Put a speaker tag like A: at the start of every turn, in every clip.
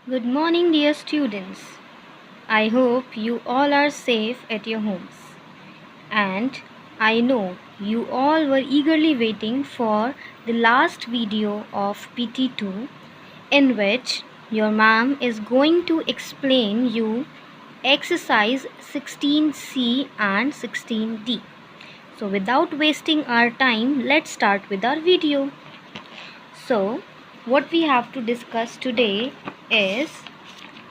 A: Good morning, dear students. I hope you all are safe at your homes. And I know you all were eagerly waiting for the last video of PT2, in which your ma'am is going to explain you exercise 16C and 16D. So without wasting our time, let's start with our video. So what we have to discuss today is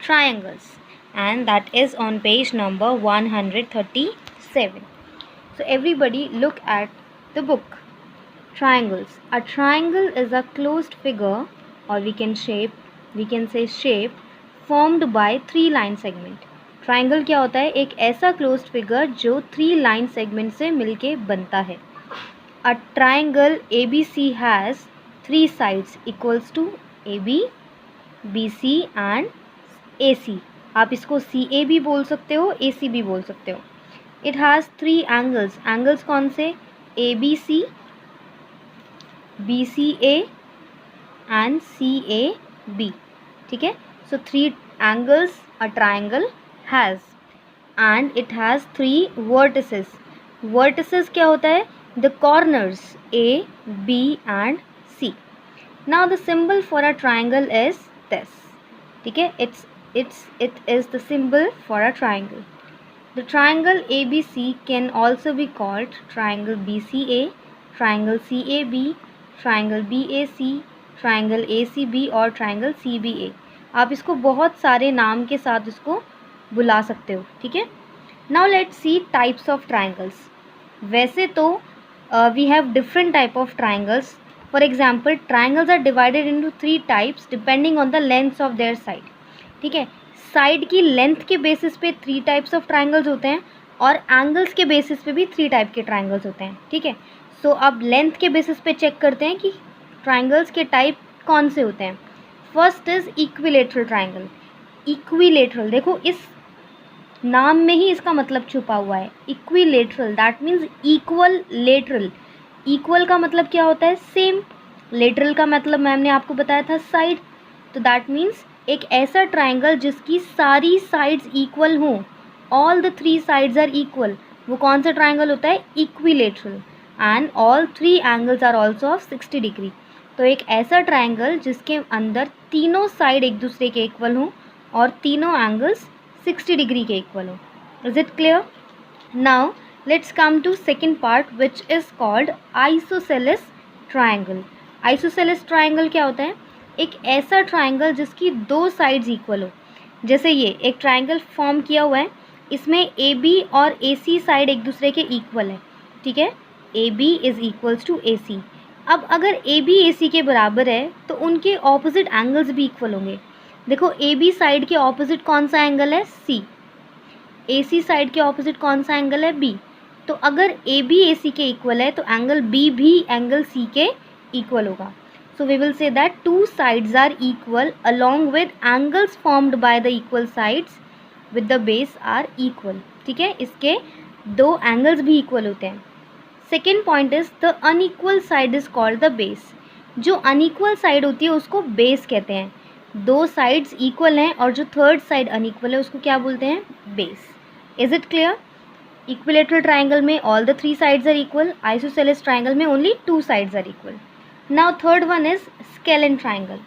A: triangles, and that is on page number 137. So everybody look at the book. Triangles. A triangle is a closed figure, or we can say shape formed by three line segment. Triangle क्या होता है? एक ऐसा closed figure जो three line segment से मिलके बनता है. A triangle ABC has three sides equals to AB, BC and AC. आप इसको CA भी बोल सकते हो, AC भी बोल सकते हो. It has three angles. Angles कौन से? ABC, BCA and CAB. ठीक है. So three angles a triangle has, and it has three vertices. Vertices क्या होता है? The corners A, B and C. Now the symbol for a triangle is this. ठीक है. It is the symbol for a triangle. The triangle ABC can also be called triangle BCA, triangle CAB, triangle BAC, triangle ACB और triangle CBA. आप इसको बहुत सारे नाम के साथ इसको बुला सकते हो. ठीक है. Now let's see types of triangles. वैसे तो we have different type of triangles. For example, triangles are divided into three types depending on the lengths of their side. ठीक है. साइड की लेंथ के बेसिस पे थ्री टाइप्स ऑफ ट्राइंगल्स होते हैं और एंगल्स के बेसिस पे भी थ्री टाइप के ट्राइंगल्स होते हैं. ठीक है. सो अब लेंथ के बेसिस पे चेक करते हैं कि ट्राइंगल्स के टाइप कौन से होते हैं. First is equilateral triangle. Equilateral, देखो इस नाम में ही इसका मतलब छुपा हुआ है. Equilateral that means equal lateral. Equal का मतलब क्या होता है? सेम. लेटरल का मतलब मैम ने आपको बताया था साइड. तो दैट मीन्स एक ऐसा ट्राइंगल जिसकी सारी साइड्स इक्वल हों, all the three sides are equal, वो कौन सा ट्राइंगल होता है? Equilateral. And all three angles are also of 60 degree. तो एक ऐसा ट्राइंगल जिसके अंदर तीनों साइड एक दूसरे के इक्वल हों और तीनों एंगल्स 60 डिग्री के इक्वल हों. Is it clear? Now let's come to second part which is called isosceles triangle. Isosceles triangle क्या होता है? एक ऐसा ट्राइंगल जिसकी दो साइड्स इक्वल हो. जैसे ये एक ट्राइंगल फॉर्म किया हुआ है, इसमें ए बी और ए सी साइड एक दूसरे के इक्वल है. ठीक है. A B is equals to A C. अब अगर ए बी ए सी के बराबर है तो उनके ऑपोजिट एंगल्स भी इक्वल होंगे. देखो ए बी साइड के ऑपोजिट कौन सा एंगल है? सी. ए सी साइड के ऑपोजिट कौन सा एंगल है? बी. तो अगर ए बी ए सी के इक्वल है तो एंगल बी भी एंगल सी के इक्वल होगा. So we will say that two sides are equal along with angles formed by the equal sides with the base are equal. ठीक है. इसके दो एंगल्स भी इक्वल होते हैं. Second point is the unequal side is called the base. जो unequal side होती है उसको बेस कहते हैं. दो साइड्स इक्वल हैं और जो थर्ड साइड अनइक्वल है उसको क्या बोलते हैं? Base. Is it clear? Equilateral triangle में all the three sides are equal. Isosceles triangle में only two sides are equal. Now third one is scalene triangle.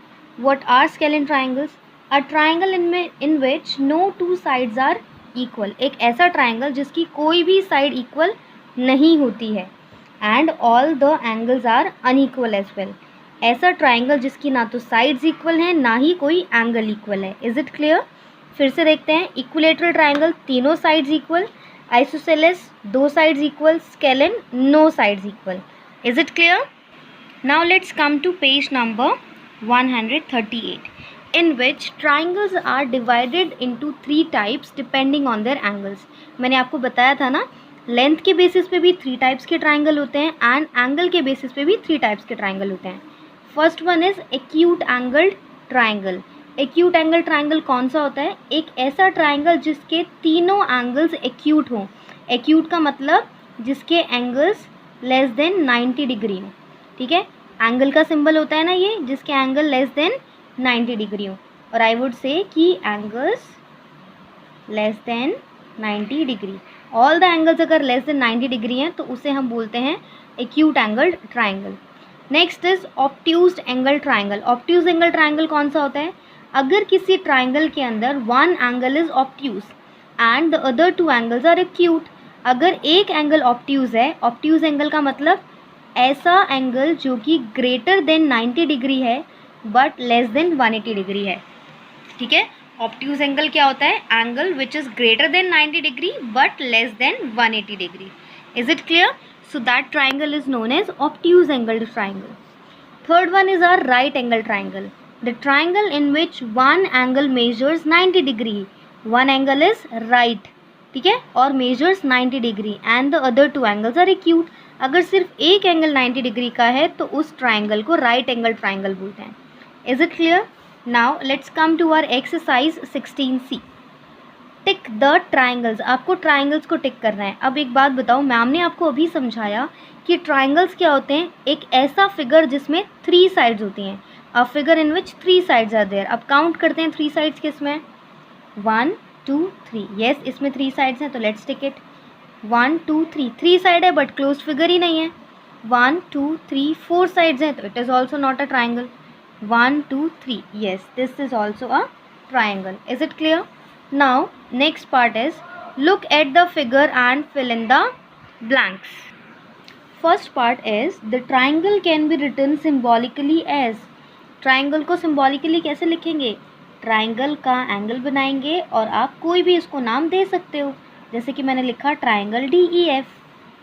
A: What are scalene triangles? A triangle in which no two sides are equal. एक ऐसा triangle जिसकी कोई भी side equal नहीं होती है and all the angles are unequal as well. ऐसा triangle जिसकी ना तो sides equal हैं ना ही कोई angle equal है. Is it clear? फिर से देखते हैं. Equilateral triangle तीनों sides equal, isosceles दो sides equal, scalene no sides equal. Is it clear? Now let's come to page number 138, in which triangles are divided into three types depending on their angles. मैंने आपको बताया था ना, length के basis पे भी three types के triangle होते हैं एंड एंगल के बेसिस पे भी थ्री टाइप्स के ट्राइंगल होते हैं. First one is acute angled triangle. Acute angle triangle कौन सा होता है? एक ऐसा ट्राइंगल जिसके तीनों एंगल्स एक्यूट हों. एक्यूट का मतलब जिसके एंगल्स लेस देन 90 डिग्री हो. ठीक है. एंगल का सिंबल होता है ना ये, जिसके एंगल लेस देन 90 डिग्री हो. और आई वुड से कि angles less than 90 degree, all the angles अगर लेस देन 90 डिग्री हैं तो उसे हम बोलते हैं acute angle triangle. Next is obtused angle triangle. Obtuse angle triangle कौन सा होता है? अगर किसी ट्राइंगल के अंदर one angle is obtuse and the other two angles are acute. अगर एक एंगल ऑब्ट्यूज है, ऑब्ट्यूज एंगल का मतलब ऐसा एंगल जो कि ग्रेटर देन 90 डिग्री है बट लेस देन 180 डिग्री है, ठीक है। ऑब्ट्यूज एंगल क्या होता है? Angle which is greater than 90 degree but less than 180 degree. Is it clear? So that triangle is known as obtuse angle triangle. Third one is our right angle triangle. The triangle in which one angle measures 90 degree. One angle is right, ठीक है, और measures 90 degree and the other two angles are acute. अगर सिर्फ एक angle 90 degree का है तो उस ट्राइंगल को राइट एंगल ट्राइंगल बोलते हैं। Is it clear? Now let's come to our exercise 16C. Tick the triangles. आपको ट्राइंगल्स को टिक करना है। अब एक बात बताओ, मैम ने आपको अभी समझाया कि ट्राइंगल्स क्या होते हैं? एक ऐसा फिगर जिसमें 3 साइड्स होती हैं, a figure in which 3 sides are there. अब काउंट करते हैं 3 साइड्स किसमें? 1 2 3। यस, इसमें 3 साइड्स हैं तो लेट्स टिक इट। 1 2 3, 3 साइड है बट क्लोज्ड फिगर ही नहीं है। 1 2 3 4 साइड्स हैं तो it is also not a triangle. 1 2 3, yes, this is also a triangle. Is it clear? Now next part is look at the figure and fill in the blanks. First part is the triangle can be written symbolically as. triangle को symbolically कैसे लिखेंगे? triangle का angle बनाएंगे और आप कोई भी इसको नाम दे सकते हो, जैसे कि मैंने लिखा ट्राइंगल DEF,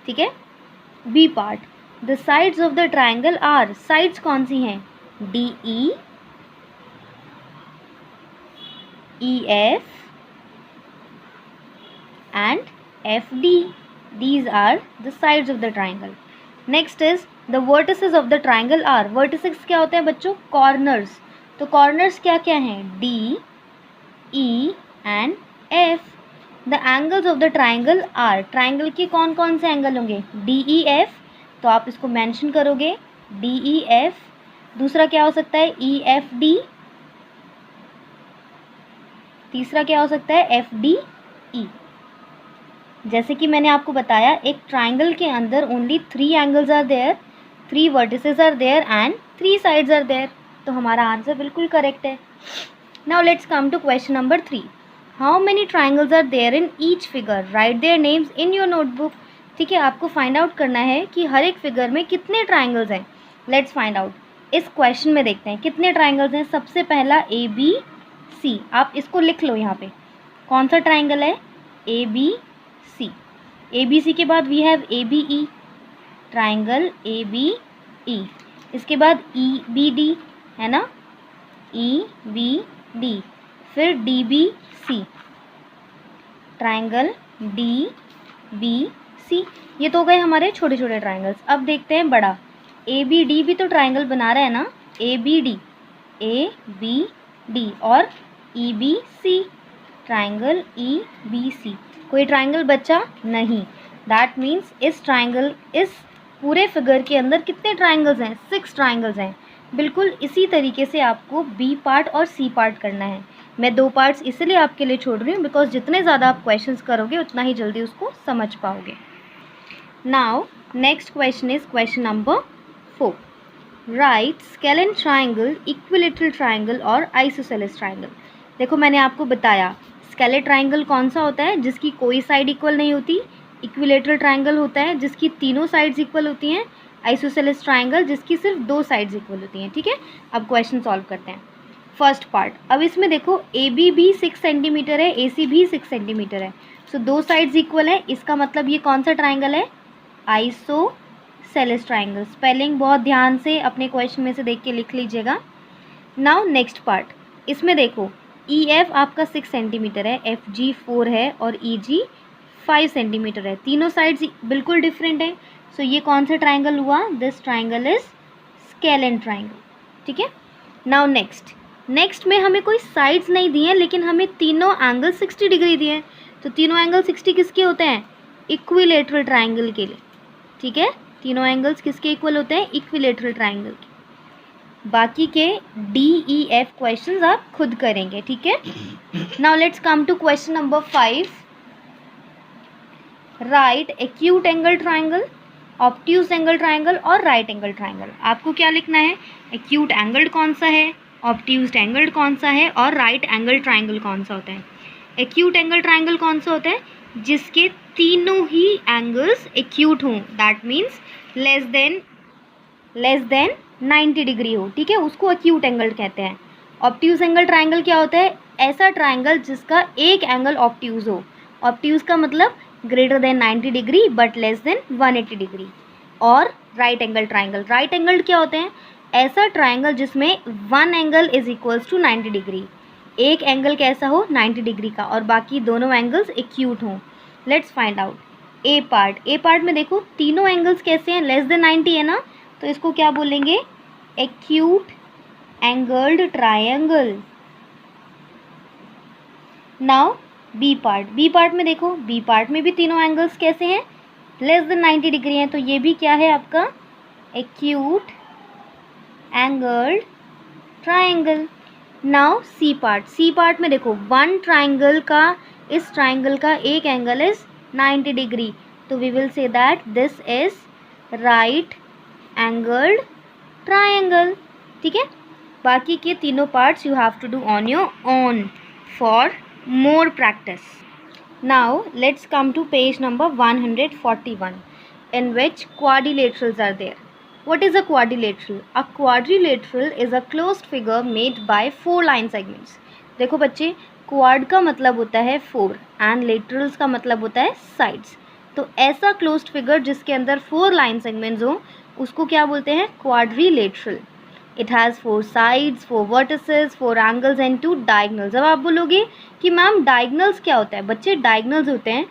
A: ठीक है। B part, the sides of the triangle are. sides कौन सी हैं? DE, EF and FD. These are the sides of the triangle. Next is the vertices of the triangle are. vertices क्या होते हैं बच्चों? corners. तो corners क्या क्या हैं? D, E and F. The angles of the triangle are. triangle के कौन कौन से एंगल होंगे? DEF, तो आप इसको मेंशन करोगे DEF। दूसरा क्या हो सकता है? EFD। तीसरा क्या हो सकता है? FDE। जैसे कि मैंने आपको बताया एक ट्राइंगल के अंदर only 3 angles are there, 3 vertices are there and 3 sides are there, तो हमारा आंसर बिल्कुल करेक्ट है। Now let's come to question number 3. How many triangles are there in each figure? Write their names in your notebook. ठीक है, आपको find out करना है कि हर एक फिगर में कितने ट्राइंगल्स हैं. Let's find out. इस क्वेश्चन में देखते हैं कितने ट्राइंगल्स हैं. सबसे पहला ABC, आप इसको लिख लो यहाँ पे. कौन सा ट्राइंगल है? ABC. ABC के बाद we have ABE, triangle ABE. इसके बाद EBD है ना, EBD. फिर DBC, ट्राइंगल DBC. ये तो हो गए हमारे छोटे छोटे ट्राइंगल्स. अब देखते हैं बड़ा. ABD भी तो ट्राइंगल बना रहा है ना, ABD और EBC, ट्राइंगल EBC. कोई ट्राइंगल बचा नहीं. दैट मीन्स इस ट्राइंगल, इस पूरे फिगर के अंदर कितने ट्राइंगल्स हैं? 6 ट्राइंगल्स हैं. बिल्कुल इसी तरीके से आपको B पार्ट और C पार्ट करना है. मैं 2 पार्ट्स इसलिए आपके लिए छोड़ रही हूँ बिकॉज जितने ज़्यादा आप क्वेश्चंस करोगे उतना ही जल्दी उसको समझ पाओगे. Now next question is question number 4. Right scalene triangle, equilateral triangle और आइसोसेलेस ट्राइंगल. देखो मैंने आपको बताया स्केलेट ट्राइंगल कौन सा होता है? जिसकी कोई साइड इक्वल नहीं होती. इक्विलेटरल ट्राइंगल होता है जिसकी तीनों साइड्स इक्वल होती हैं. आइसोसेलेस ट्राइंगल जिसकी सिर्फ 2 साइड्स इक्वल होती हैं. ठीक है, अब क्वेश्चन सॉल्व करते हैं. First part. अब इसमें देखो AB भी 6 सेंटीमीटर है, AC भी 6 सेंटीमीटर है. सो 2 साइड्स इक्वल है. इसका मतलब ये कौन सा ट्राइंगल है? Isosceles triangle. स्पेलिंग बहुत ध्यान से अपने क्वेश्चन में से देख के लिख लीजिएगा. Now next part. इसमें देखो EF आपका 6 सेंटीमीटर है, FG 4 है और EG 5 सेंटीमीटर है. तीनों साइड्स बिल्कुल डिफरेंट है. सो ये कौन सा ट्राइंगल हुआ? This triangle is scalene triangle. ठीक है. नाउ नेक्स्ट में हमें कोई साइड्स नहीं दिए हैं लेकिन हमें तीनों एंगल 60 डिग्री दिए हैं. तो तीनों एंगल 60 किसके होते हैं? इक्विलेटरल ट्राइंगल के लिए. ठीक है, तीनों एंगल्स किसके इक्वल होते हैं? इक्विलेटरल ट्राइंगल के. बाकी के DEF क्वेश्चंस आप खुद करेंगे, ठीक है। Now let's come to question number 5। Write acute angle triangle, obtuse angle triangle और राइट एंगल ट्राइंगल। आपको क्या लिखना है, एक्यूट एंगल कौन सा है, ऑब्ट्यूज एंगल कौन सा है और राइट एंगल ट्राइंगल कौन सा होता है। एक्यूट एंगल ट्राइंगल कौन सा होता है, जिसके तीनों ही एंगल्स एक्यूट हों, that means less than 90 degree हो, ठीक है, उसको एक्यूट एंगल कहते हैं। ऑब्ट्यूज एंगल ट्राइंगल क्या होता है, ऐसा ट्राइंगल जिसका एक एंगल ऑब्ट्यूज हो। ऑब्ट्यूज का मतलब greater than 90 degree but less than 180 degree. और right angle triangle, right angle क्या होते हैं, ऐसा ट्राइंगल जिसमें one angle is equals to 90 degree, एक एंगल कैसा हो 90 डिग्री का और बाकी दोनों एंगल्स एक्यूट हों। Let's find out A part. A part में देखो तीनों एंगल्स कैसे हैं, लेस देन 90 है ना, तो इसको क्या बोलेंगे, acute angled triangle. Now B part, B part में देखो, बी पार्ट में भी तीनों एंगल्स कैसे हैं, लेस देन 90 डिग्री हैं, तो ये भी क्या है आपका acute angled triangle. Now C part, C part में देखो वन ट्रायंगल का, इस ट्रायंगल का एक एंगल इज 90 डिग्री, तो we will say that this is right angled triangle, ठीक है। बाकी के तीनों parts you have to do on your own for more practice. Now let's come to page number 141 in which quadrilaterals are there. What is a quadrilateral? A quadrilateral is a closed figure made by 4 line segments. देखो बच्चे, quad का मतलब होता है 4 and laterals का मतलब होता है sides. तो ऐसा closed figure जिसके अंदर 4 line segments हो उसको क्या बोलते हैं, quadrilateral. It has 4 sides, 4 vertices, 4 angles and 2 diagonals. अब आप बोलोगे कि मैम डायगनल्स क्या होता है, बच्चे डायगनल्स होते हैं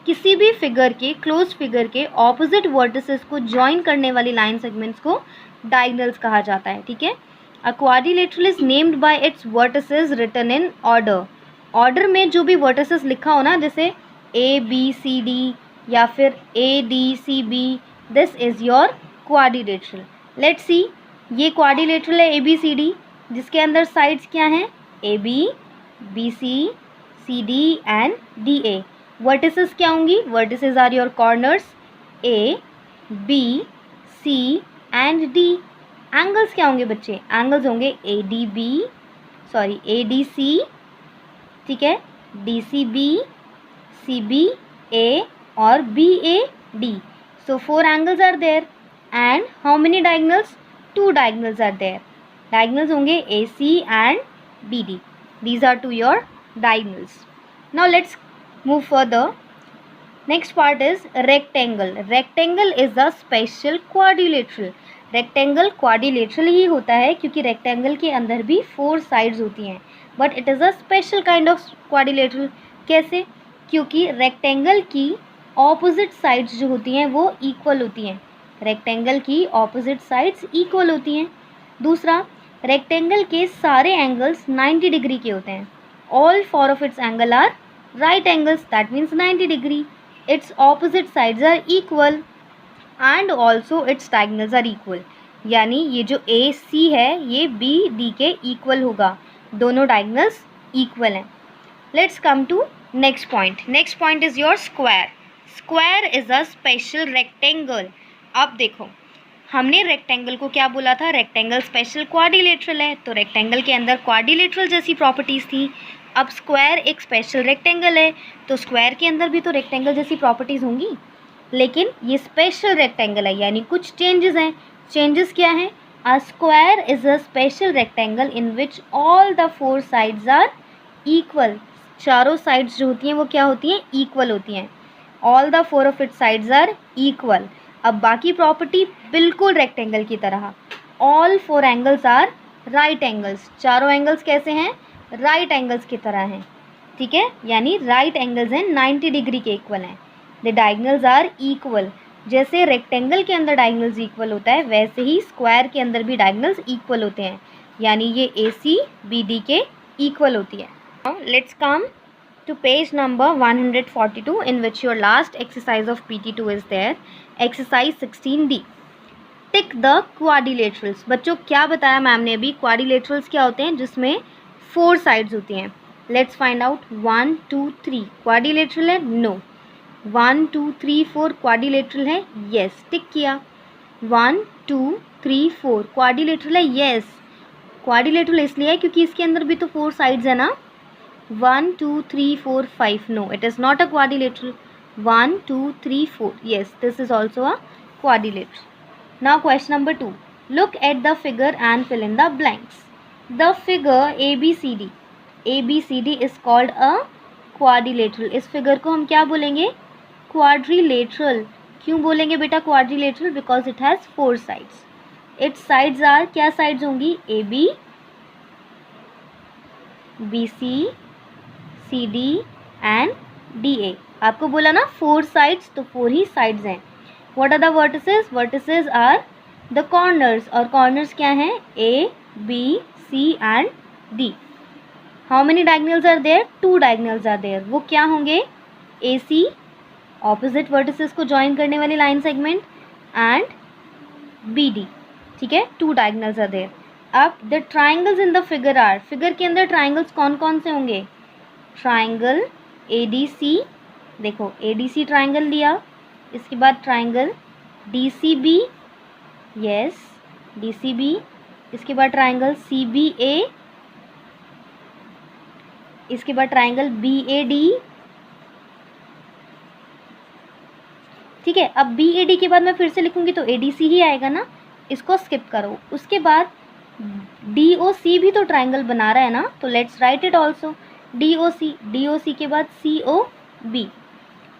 A: किसी भी फिगर के, क्लोज फिगर के ऑपोजिट वर्टिसेस को ज्वाइन करने वाली लाइन सेगमेंट्स को डायगनल्स कहा जाता है, ठीक है। A quadrilateral is named by its vertices written in order. Order में जो भी वर्टिसेस लिखा हो ना, जैसे ABCD या फिर ADCB, this is your quadrilateral. Let's see, ये क्वाड्रिलेटरल है ABCD, जिसके अंदर साइड्स क्या हैं, AB, BC, CD and DA। Vertices क्या होंगी, vertices are your corners A, B, C and D। Angles क्या होंगे बच्चे, एंगल्स होंगे ADC, ठीक है, DCB, CBA और BAD। So 4 angles are there and how many diagonals, 2 diagonals are there. Diagonals होंगे AC and BD. These are 2 your diagonals. Now let's move further. Next part is rectangle. Rectangle is a special quadrilateral. Rectangle quadrilateral ही होता है क्योंकि rectangle के अंदर भी 4 sides होती हैं, but it is a special kind of quadrilateral. कैसे, क्योंकि rectangle की opposite sides जो होती हैं वो equal होती हैं, rectangle की opposite sides equal होती हैं। दूसरा, रेक्टेंगल के सारे एंगल्स 90 डिग्री के होते हैं, all 4 of its angle are right angles, that means 90 degree. Its opposite sides are equal and also its diagonals are equal, यानी ये जो AC है ये BD के इक्वल होगा, दोनों डायगनल्स इक्वल हैं। Let's come to next point. Next point is your square. Square is a special rectangle. अब देखो, हमने रेक्टेंगल को क्या बोला था, रेक्टेंगल स्पेशल क्वाड्रिलेटरल है, तो रेक्टेंगल के अंदर क्वाड्रिलेटरल जैसी प्रॉपर्टीज़ थी। अब स्क्वायर एक स्पेशल रेक्टेंगल है, तो स्क्वायर के अंदर भी तो रेक्टेंगल जैसी प्रॉपर्टीज़ होंगी, लेकिन ये स्पेशल रेक्टेंगल है, यानी कुछ चेंजेस हैं। चेंजेस क्या हैं, a square is a special rectangle in which all the 4 sides are equal. चारों साइड्स जो होती हैं वो क्या होती हैं, इक्वल होती हैं, all the 4 of it sides are equal. अब बाकी प्रॉपर्टी बिल्कुल रेक्टेंगल की तरह, all 4 angles are right angles, चारों एंगल्स कैसे हैं, राइट एंगल्स की तरह हैं, ठीक है, यानी राइट एंगल्स हैं 90 डिग्री के इक्वल हैं। द डायगनल्स आर इक्वल, जैसे रेक्टेंगल के अंदर डायगनल्स इक्वल होता है वैसे ही स्क्वायर के अंदर भी डायगनल्स इक्वल होते हैं, यानी ये AC BD के इक्वल होती है। Let's come to page number 142 in which your last exercise of PT2 is there, exercise 16D. Tick the quadrilaterals. बच्चों क्या बताया मैम ने अभी, क्वाड्रिलेटरल्स क्या होते हैं, जिसमें 4 साइड्स होती हैं। Let's find out. 1 2 3 क्वाड्रिलेटरल है, नो। 1 2 3 4 क्वाड्रिलेटरल है, यस, टिक किया। 1 2 3 4 क्वाड्रिलेटरल है, यस। क्वाड्रिलेटरल इसलिए है क्योंकि इसके अंदर भी तो 4 साइड्स है ना। 1 2 3 4 5, no, it is not a quadrilateral. 1 2 3 4, yes, this is also a quadrilateral. Now question number 2. Look at the figure and fill in the blanks. The figure ABCD is called a quadrilateral. इस figure को हम क्या बोलेंगे, quadrilateral. क्यों बोलेंगे बेटा quadrilateral? Because it has 4 sides. Its sides are, क्या sides होंगी, AB, BC, CD and DA. आपको बोला ना 4 sides, तो 4 ही sides हैं. What are the vertices? Vertices are the corners, और corners क्या हैं, A, B, C and D. How many diagonals are there? 2 diagonals are there. वो क्या होंगे, AC, opposite vertices को join करने वाली line segment, and BD. ठीक है, 2 diagonals are there. अब the triangles in the figure are, figure के अंदर triangles कौन कौन से होंगे, ट्राइंगल ADC, देखो ADC ट्राइंगल लिया, इसके बाद ट्राइंगल DCB, यस DCB, इसके बाद ट्राइंगल CBA, इसके बाद ट्राइंगल BAD, ठीक है। अब BAD के बाद मैं फिर से लिखूंगी तो ADC ही आएगा ना, इसको स्किप करो। उसके बाद DOC भी तो ट्राइंगल बना रहा है ना, तो let's write it also. DOC के बाद COB,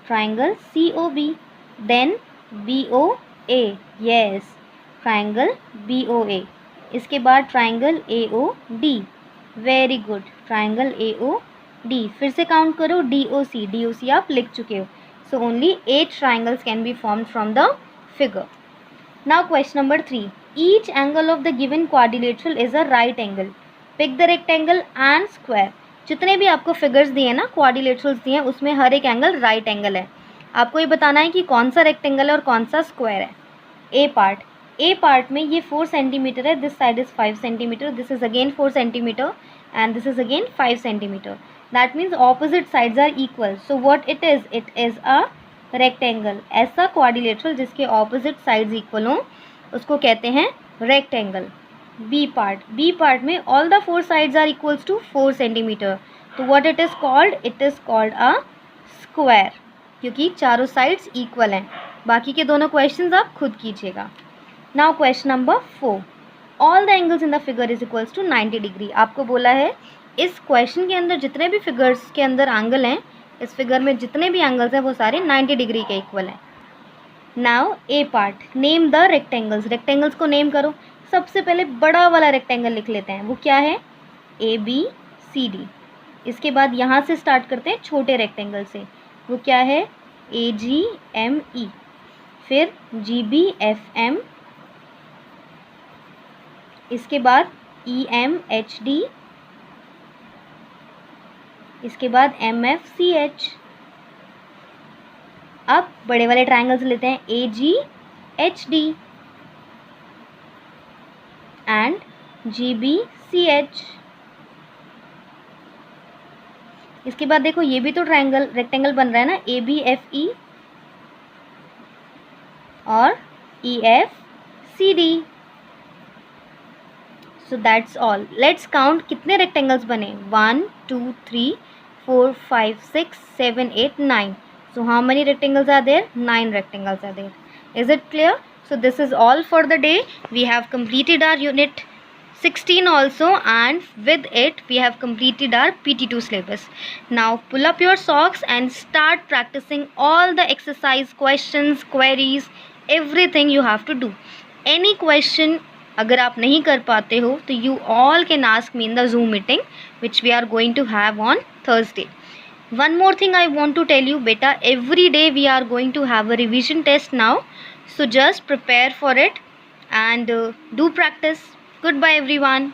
A: triangle COB, then BOA, yes, triangle BOA, इसके बाद triangle AOD, very good, triangle AOD। फिर से काउंट करो, DOC आप लिख चुके हो। So only 8 triangles can be formed from the figure. Now question number 3. Each angle of the given quadrilateral is a right angle. Pick the rectangle and square. जितने भी आपको फिगर्स दिए ना, क्वाड्रिलेटरल्स दिए हैं, उसमें हर एक एंगल राइट एंगल है। आपको ये बताना है कि कौन सा रेक्टेंगल है और कौन सा स्क्वायर है। ए पार्ट में ये 4 सेंटीमीटर है, this side is 5 centimetre, this is again 4 centimetre and this is again 5 centimetre. That means opposite sides are equal. So what it is a rectangle. ऐसा क्वाड्रिलेटरल जिसके ऑपोजिट साइड्स इक्वल हों उसको कहते हैं rectangle. B part में all the 4 sides are equals to 4 centimetre, तो what it is called a square, क्योंकि चारों साइड्स इक्वल हैं। बाकी के दोनों क्वेश्चंस आप खुद कीजिएगा। Now question number 4, all the angles in the figure is equals to 90 degree. आपको बोला है इस क्वेश्चन के अंदर जितने भी फिगर्स के अंदर एंगल हैं, इस फिगर में जितने भी एंगल्स हैं वो सारे 90 डिग्री के इक्वल हैं। Now A part, name the rectangles. Rectangles को नेम करो। सबसे पहले बड़ा वाला रेक्टेंगल लिख लेते हैं, वो क्या है, ABCD। इसके बाद यहाँ से स्टार्ट करते हैं छोटे रेक्टेंगल से, वो क्या है, AGME, फिर GBFM, इसके बाद EMHD, इसके बाद MFCH। अब बड़े वाले ट्राइंगल्स लेते हैं, AGHD एंड GBCH। इसके बाद देखो ये भी तो रेक्टेंगल बन रहा है ना, ABFE और EFCD। So that's all. Let's count कितने रेक्टेंगल्स बने, 1 2 3 4 5 6 7 8 9। So how many rectangles are there? 9 rectangles are there. Is it clear? So this is all for the day. We have completed our unit 16 also, and with it we have completed our PT2 syllabus. Now pull up your socks and start practicing all the exercise questions, queries, everything you have to do. Any question अगर आप नहीं कर पाते हो तो you all can ask me in the Zoom meeting which we are going to have on Thursday. One more thing I want to tell you, beta, every day we are going to have a revision test now, so just prepare for it and do practice. Goodbye everyone.